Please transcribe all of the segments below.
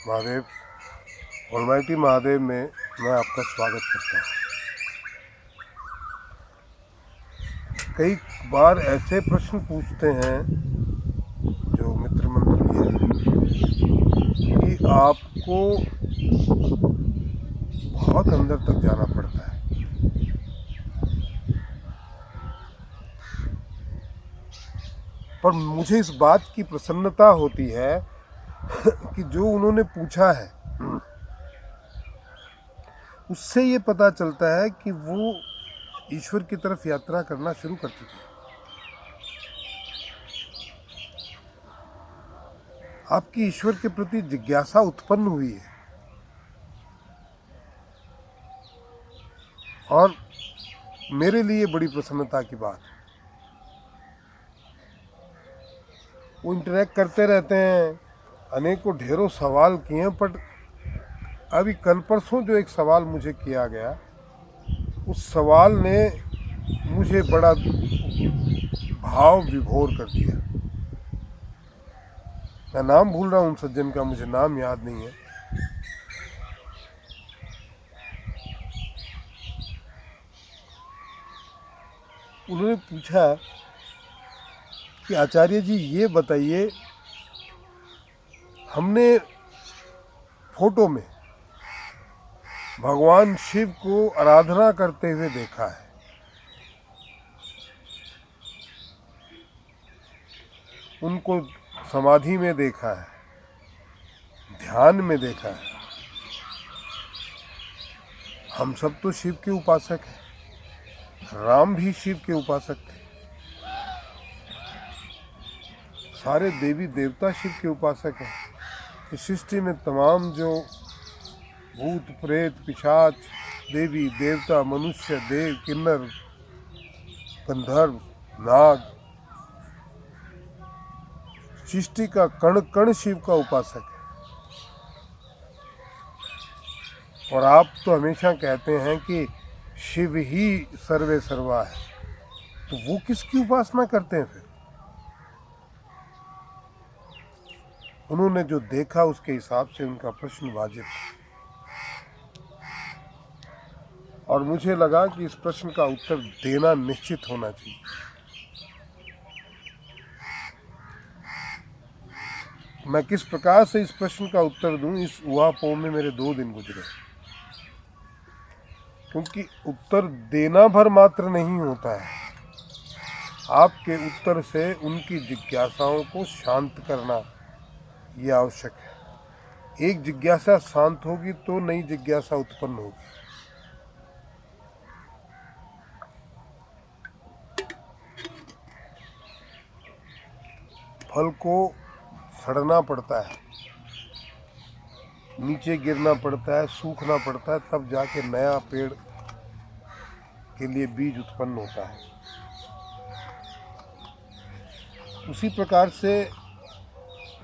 Mahadev, almighty Mahadev में मैं आपका स्वागत करता हूँ। कई बार ऐसे प्रश्न पूछते हैं जो मित्र मंडली है कि आपको बहुत अंदर तक जाना पड़ता है। पर मुझे इस बात की प्रसन्नता होती है कि जो उन्होंने पूछा है उससे ये पता चलता है कि वो ईश्वर की तरफ यात्रा करना शुरू कर चुके हैं। आपकी ईश्वर के प्रति जिज्ञासा उत्पन्न हुई है और मेरे लिए बड़ी प्रसन्नता की बात है। वो इंटरेक्ट करते रहते हैं, अनेकों ढेरों सवाल किए हैं, पर अभी कल परसों जो एक सवाल मुझे किया गया, उस सवाल ने मुझे बड़ा भाव विभोर कर दिया। मैं नाम भूल रहा हूँ उन सज्जन का, मुझे नाम याद नहीं है। उन्होंने पूछा कि आचार्य जी ये बताइए, हमने फोटो में भगवान शिव को आराधना करते हुए देखा है, उनको समाधि में देखा है, ध्यान में देखा है। हम सब तो शिव के उपासक हैं, राम भी शिव के उपासक थे, सारे देवी देवता शिव के उपासक हैं। इस सृष्टि में तमाम जो भूत प्रेत पिशाच देवी देवता मनुष्य देव किन्नर गंधर्व नाग, सृष्टि का कण कण शिव का उपासक है। और आप तो हमेशा कहते हैं कि शिव ही सर्वे सर्वा है, तो वो किसकी उपासना करते हैं फिर? उन्होंने जो देखा उसके हिसाब से उनका प्रश्न वाजिब है, और मुझे लगा कि इस प्रश्न का उत्तर देना निश्चित होना चाहिए। मैं किस प्रकार से इस प्रश्न का उत्तर दूं, इस उहापोह में मेरे 2 दिन गुजरे, क्योंकि उत्तर देना भर मात्र नहीं होता है, आपके उत्तर से उनकी जिज्ञासाओं को शांत करना ये आवश्यक है। एक जिज्ञासा शांत होगी तो नई जिज्ञासा उत्पन्न होगी। फल को सड़ना पड़ता है, नीचे गिरना पड़ता है, सूखना पड़ता है, तब जाके नया पेड़ के लिए बीज उत्पन्न होता है। उसी प्रकार से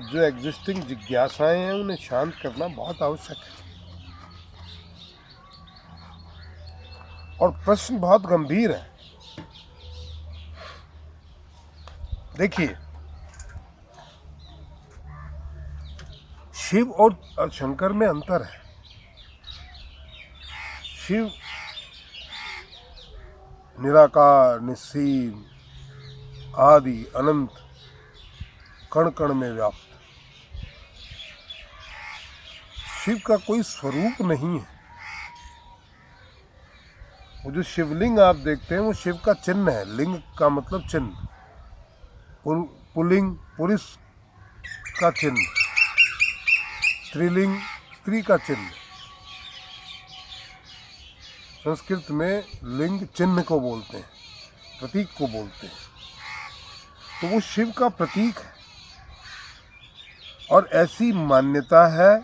जो एग्जिस्टिंग जिज्ञासाएं हैं उन्हें शांत करना बहुत आवश्यक है। और प्रश्न बहुत गंभीर है। देखिए, शिव और शंकर में अंतर है। शिव निराकार निस्सीम आदि अनंत कण कण में व्याप्त, शिव का कोई स्वरूप नहीं है। वो जो शिवलिंग आप देखते हैं वो शिव का चिन्ह है। लिंग का मतलब चिन्ह, पुल्लिंग पुरुष का चिन्ह, स्त्रीलिंग स्त्री का चिन्ह। संस्कृत में लिंग चिन्ह को बोलते हैं, प्रतीक को बोलते हैं। तो वो शिव का प्रतीक है। और ऐसी मान्यता है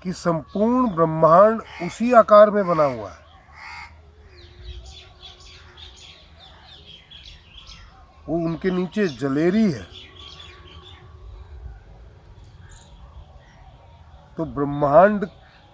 कि संपूर्ण ब्रह्मांड उसी आकार में बना हुआ है। वो उनके नीचे जलेरी है। तो ब्रह्मांड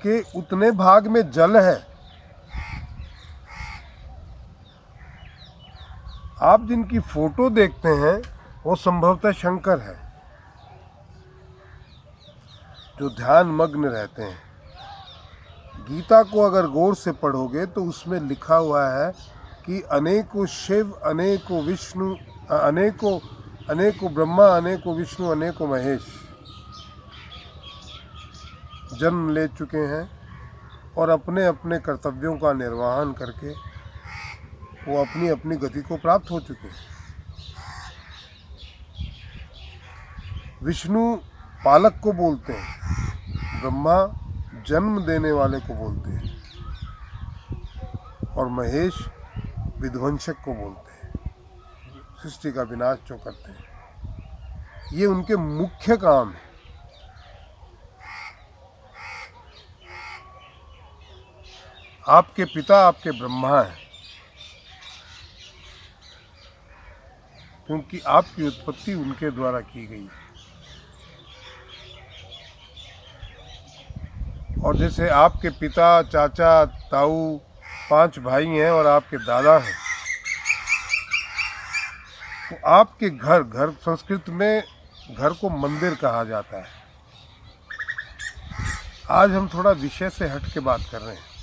के उतने भाग में जल है। आप जिनकी फोटो देखते हैं वो संभवतः शंकर है। जो ध्यान मग्न रहते हैं। गीता को अगर गौर से पढ़ोगे तो उसमें लिखा हुआ है कि अनेकों शिव, अनेकों विष्णु, अनेकों ब्रह्मा, अनेकों विष्णु, अनेकों महेश जन्म ले चुके हैं और अपने अपने कर्तव्यों का निर्वहन करके वो अपनी अपनी गति को प्राप्त हो चुके हैं। विष्णु पालक को बोलते हैं, ब्रह्मा जन्म देने वाले को बोलते हैं और महेश विध्वंसक को बोलते हैं, सृष्टि का विनाश जो करते हैं। ये उनके मुख्य काम है। आपके पिता आपके ब्रह्मा हैं, क्योंकि आपकी उत्पत्ति उनके द्वारा की गई है। और जैसे आपके पिता, चाचा, ताऊ 5 भाई हैं और आपके दादा हैं, तो आपके घर संस्कृत में घर को मंदिर कहा जाता है। आज हम थोड़ा विषय से हट के बात कर रहे हैं।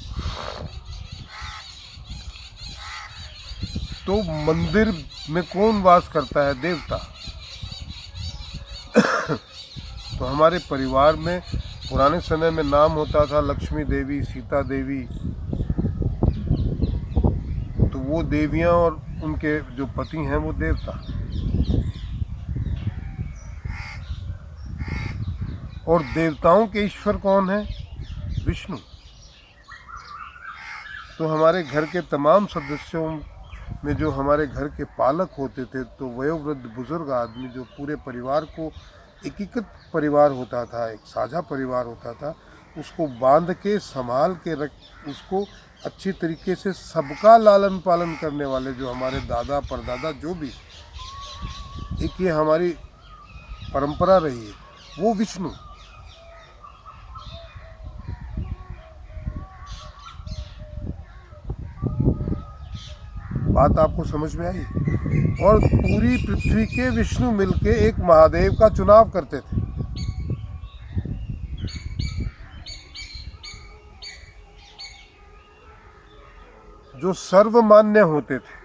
तो मंदिर में कौन वास करता है? देवता। तो हमारे परिवार में पुराने समय में नाम होता था लक्ष्मी देवी, सीता देवी। तो वो देवियां और उनके जो पति हैं वो देवता। और देवताओं के ईश्वर कौन है? विष्णु। तो हमारे घर के तमाम सदस्यों में जो हमारे घर के पालक होते थे, तो वयोवृद्ध बुजुर्ग आदमी जो पूरे परिवार को एकीकृत परिवार होता था, एक साझा परिवार होता था, उसको बांध के संभाल के उसको अच्छी तरीके से सबका लालन पालन करने वाले जो हमारे दादा परदादा जो भी, एक ये हमारी परंपरा रही है, वो विष्णु। बात आपको समझ में आई? और पूरी पृथ्वी के विष्णु मिलके एक महादेव का चुनाव करते थे। जो सर्वमान्य होते थे,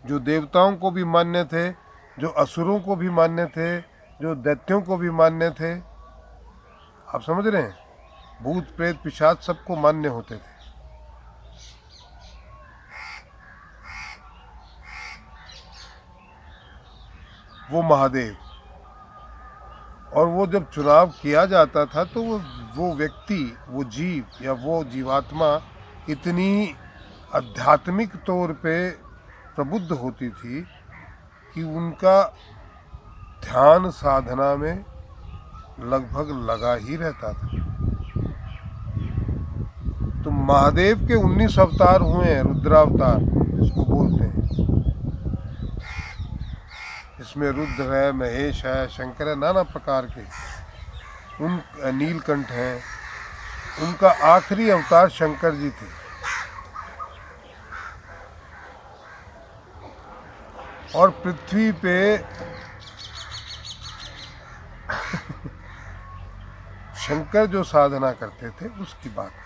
जो देवताओं को भी मान्य थे, जो असुरों को भी मान्य थे, जो दैत्यों को भी मान्य थे। आप समझ रहे हैं? भूत प्रेत पिशाच सबको मान्य होते थे। वो महादेव। और वो जब चुनाव किया जाता था तो वो व्यक्ति, वो जीव या वो जीवात्मा इतनी आध्यात्मिक तौर पे प्रबुद्ध होती थी कि उनका ध्यान साधना में लगभग लगा ही रहता था। तो महादेव के 19 अवतार हुए हैं, रुद्रावतार जिसको बोलते हैं। इसमें रुद्र है, महेश है, शंकर है, नाना प्रकार के। उन नीलकंठ हैं। उनका आखिरी अवतार शंकर जी थे। और पृथ्वी पे शंकर जो साधना करते थे उसकी बात करते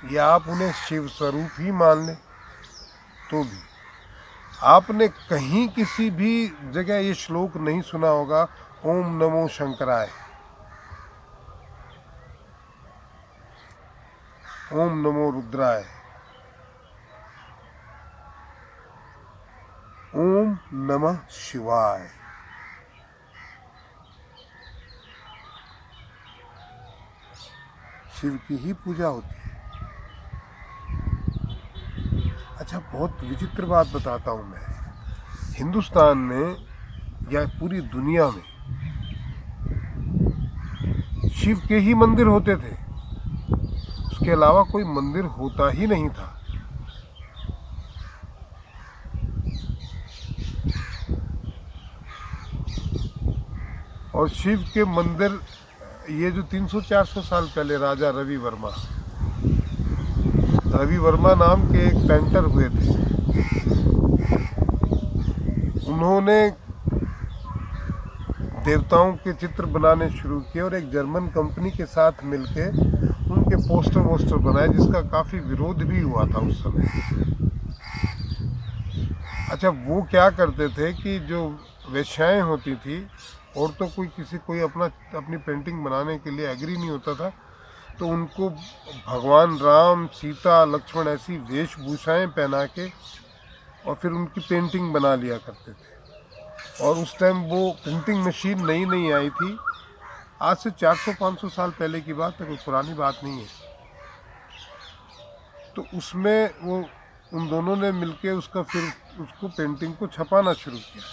हैं। या आप उन्हें शिव स्वरूप ही मान लें तो भी। आपने कहीं किसी भी जगह ये श्लोक नहीं सुना होगा, ओम नमो शंकराय, ओम नमो रुद्राय, ओम नमः शिवाय। शिव की ही पूजा होती है। अच्छा, बहुत विचित्र बात बताता हूँ मैं। हिंदुस्तान में या पूरी दुनिया में शिव के ही मंदिर होते थे, उसके अलावा कोई मंदिर होता ही नहीं था। और शिव के मंदिर ये जो 300-400 साल पहले राजा रवि वर्मा नाम के एक पेंटर हुए थे, उन्होंने देवताओं के चित्र बनाने शुरू किए और एक जर्मन कंपनी के साथ मिलके उनके पोस्टर बनाए, जिसका काफ़ी विरोध भी हुआ था उस समय। अच्छा, वो क्या करते थे कि जो वेश्याएं होती थी, और तो कोई अपनी पेंटिंग बनाने के लिए एग्री नहीं होता था, तो उनको भगवान राम, सीता, लक्ष्मण ऐसी वेशभूषाएं पहना के और फिर उनकी पेंटिंग बना लिया करते थे। और उस टाइम वो प्रिंटिंग मशीन नई नई आई थी, आज से 400-500 साल पहले की बात है, कोई पुरानी बात नहीं है। तो उसमें वो उन दोनों ने मिलके उसको पेंटिंग को छपाना शुरू किया,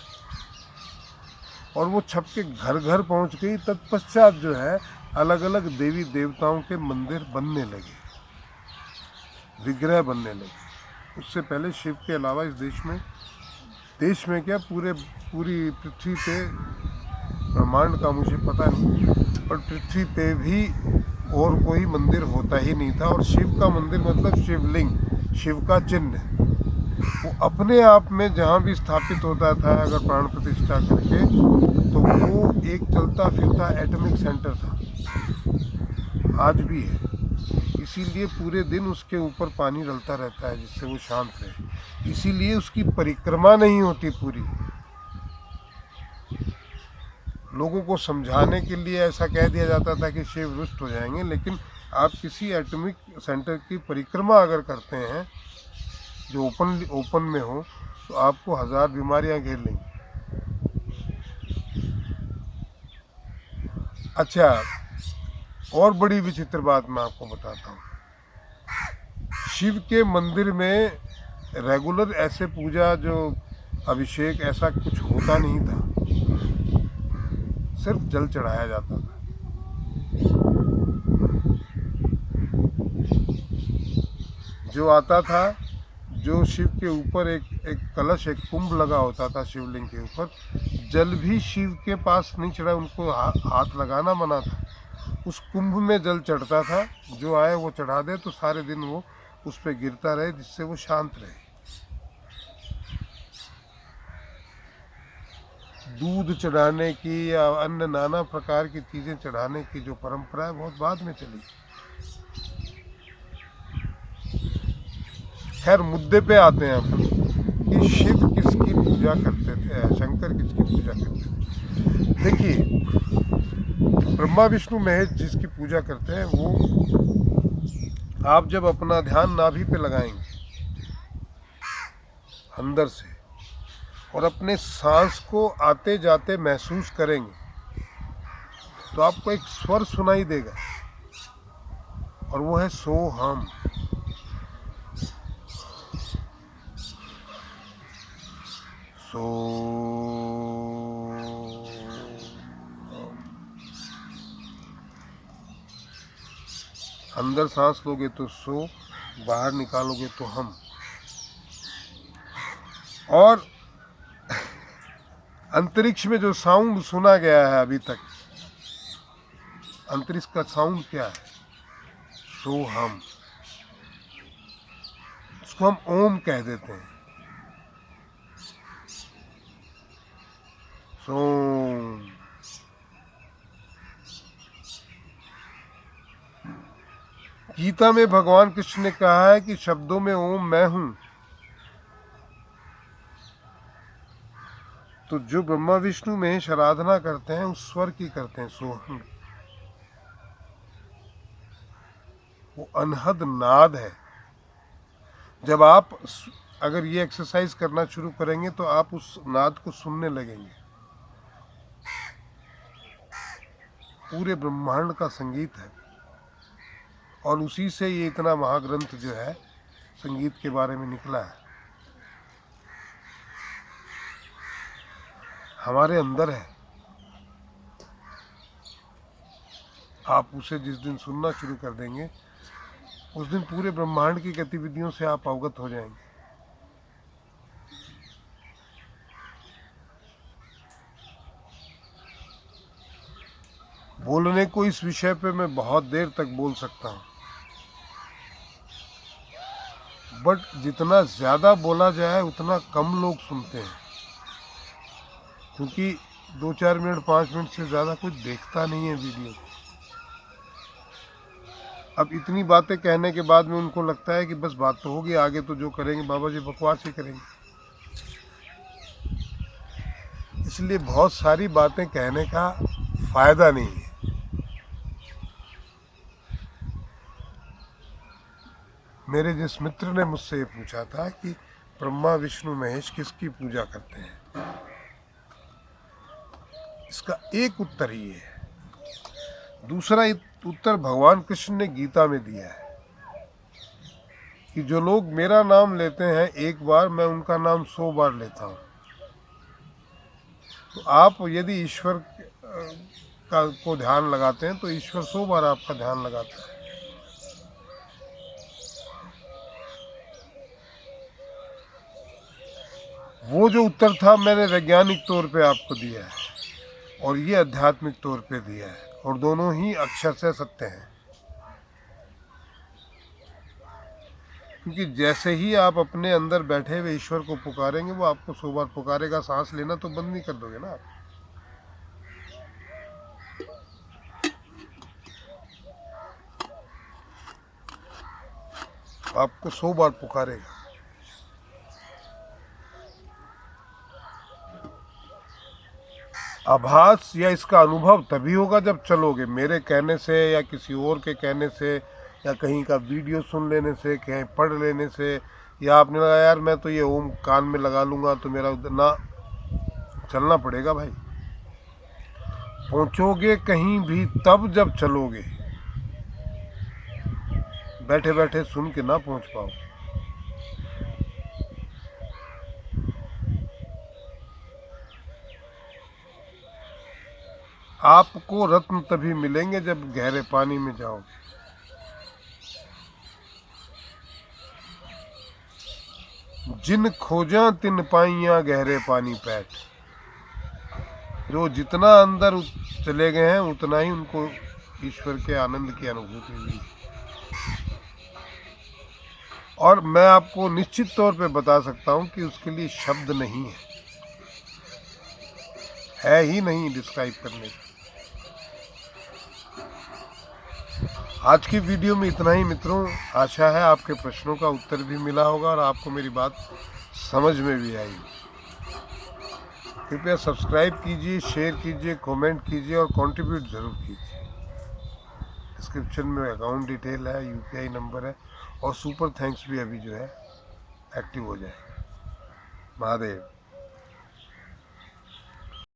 और वो छप के घर घर पहुंच गई। तत्पश्चात जो है अलग अलग देवी देवताओं के मंदिर बनने लगे, विग्रह बनने लगे। उससे पहले शिव के अलावा इस देश में क्या पूरी पृथ्वी पे, ब्रह्मांड का मुझे पता नहीं, पर पृथ्वी पे भी और कोई मंदिर होता ही नहीं था। और शिव का मंदिर मतलब शिवलिंग, शिव का चिन्ह, वो अपने आप में जहाँ भी स्थापित होता था अगर प्राण प्रतिष्ठा करके, तो वो एक चलता फिरता एटॉमिक सेंटर था, आज भी है। इसीलिए पूरे दिन उसके ऊपर पानी डलता रहता है जिससे वो शांत रहे। इसीलिए उसकी परिक्रमा नहीं होती पूरी। लोगों को समझाने के लिए ऐसा कह दिया जाता था कि शिव रुष्ट हो जाएंगे, लेकिन आप किसी एटॉमिक सेंटर की परिक्रमा अगर करते हैं जो ओपन में हो, तो आपको 1000 बीमारियां घेर लेंगी। अच्छा, और बड़ी विचित्र बात मैं आपको बताता हूँ। शिव के मंदिर में रेगुलर ऐसे पूजा, जो अभिषेक, ऐसा कुछ होता नहीं था, सिर्फ जल चढ़ाया जाता था। जो आता था, जो शिव के ऊपर एक कलश, एक कुंभ लगा होता था शिवलिंग के ऊपर, जल भी शिव के पास नहीं चढ़ा, उनको हाथ लगाना मना था। उस कुंभ में जल चढ़ता था, जो आए वो चढ़ा दे, तो सारे दिन वो उस पर गिरता रहे, जिससे वो शांत रहे। दूध चढ़ाने की या अन्य नाना प्रकार की चीज़ें चढ़ाने की जो परंपरा है, बहुत बाद में चली। खैर, मुद्दे पे आते हैं अपन कि शिव किसकी पूजा करते थे, शंकर किसकी पूजा करते थे। देखिए, ब्रह्मा विष्णु महेश जिसकी पूजा करते हैं, वो आप जब अपना ध्यान नाभि पे लगाएंगे अंदर से, और अपने सांस को आते जाते महसूस करेंगे, तो आपको एक स्वर सुनाई देगा, और वो है सोहम। सो अंदर सांस लोगे तो सो, बाहर निकालोगे तो हम। और अंतरिक्ष में जो साउंड सुना गया है अभी तक, अंतरिक्ष का साउंड क्या है? सो हम, उसको हम ओम कह देते हैं। सोम। गीता में भगवान कृष्ण ने कहा है कि शब्दों में ओम मैं हूं। तो जो ब्रह्मा विष्णु महेश आराधना करते हैं, उस स्वर की करते हैं, सोहम। वो अनहद नाद है। जब आप अगर ये एक्सरसाइज करना शुरू करेंगे, तो आप उस नाद को सुनने लगेंगे। पूरे ब्रह्मांड का संगीत है, और उसी से ये इतना महाग्रंथ जो है संगीत के बारे में निकला है। हमारे अंदर है। आप उसे जिस दिन सुनना शुरू कर देंगे, उस दिन पूरे ब्रह्मांड की गतिविधियों से आप अवगत हो जाएंगे। बोलने को इस विषय पे मैं बहुत देर तक बोल सकता हूँ, बट जितना ज़्यादा बोला जाए उतना कम लोग सुनते हैं। क्योंकि 2-4 मिनट 5 मिनट से ज़्यादा कुछ देखता नहीं है वीडियो। अब इतनी बातें कहने के बाद में उनको लगता है कि बस बात तो होगी, आगे तो जो करेंगे बाबा जी बकवास ही करेंगे। इसलिए बहुत सारी बातें कहने का फायदा नहीं है। मेरे जिस मित्र ने मुझसे ये पूछा था कि ब्रह्मा विष्णु महेश किसकी पूजा करते हैं, इसका एक उत्तर ही है। दूसरा उत्तर भगवान कृष्ण ने गीता में दिया है कि जो लोग मेरा नाम लेते हैं एक बार, मैं उनका नाम 100 बार लेता हूँ। तो आप यदि ईश्वर को ध्यान लगाते हैं तो ईश्वर 100 बार आपका ध्यान लगाता है। वो जो उत्तर था मैंने वैज्ञानिक तौर पे आपको दिया है और ये आध्यात्मिक तौर पे दिया है, और दोनों ही अक्षर से सत्य हैं। क्योंकि जैसे ही आप अपने अंदर बैठे हुए ईश्वर को पुकारेंगे वो आपको 100 बार पुकारेगा। सांस लेना तो बंद नहीं कर दोगे ना आप। आपको 100 बार पुकारेगा। आभास या इसका अनुभव तभी होगा जब चलोगे। मेरे कहने से या किसी और के कहने से या कहीं का वीडियो सुन लेने से, कहीं पढ़ लेने से, या आपने लगा यार मैं तो ये ओम कान में लगा लूँगा तो मेरा ना, चलना पड़ेगा भाई। पहुँचोगे कहीं भी तब जब चलोगे, बैठे बैठे सुन के ना पहुँच पाओगे। आपको रत्न तभी मिलेंगे जब गहरे पानी में जाओगे। जिन खोजा तिन पाइयां गहरे पानी पैठ। जो जितना अंदर चले गए हैं उतना ही उनको ईश्वर के आनंद की अनुभूति हुई। और मैं आपको निश्चित तौर पे बता सकता हूं कि उसके लिए शब्द नहीं है ही नहीं डिस्क्राइब करने का। आज की वीडियो में इतना ही मित्रों। आशा है आपके प्रश्नों का उत्तर भी मिला होगा और आपको मेरी बात समझ में भी आई। कृपया सब्सक्राइब कीजिए, शेयर कीजिए, कमेंट कीजिए और कंट्रीब्यूट ज़रूर कीजिए। डिस्क्रिप्शन में अकाउंट डिटेल है, यूपीआई नंबर है और सुपर थैंक्स भी अभी जो है एक्टिव हो जाए। महादेव।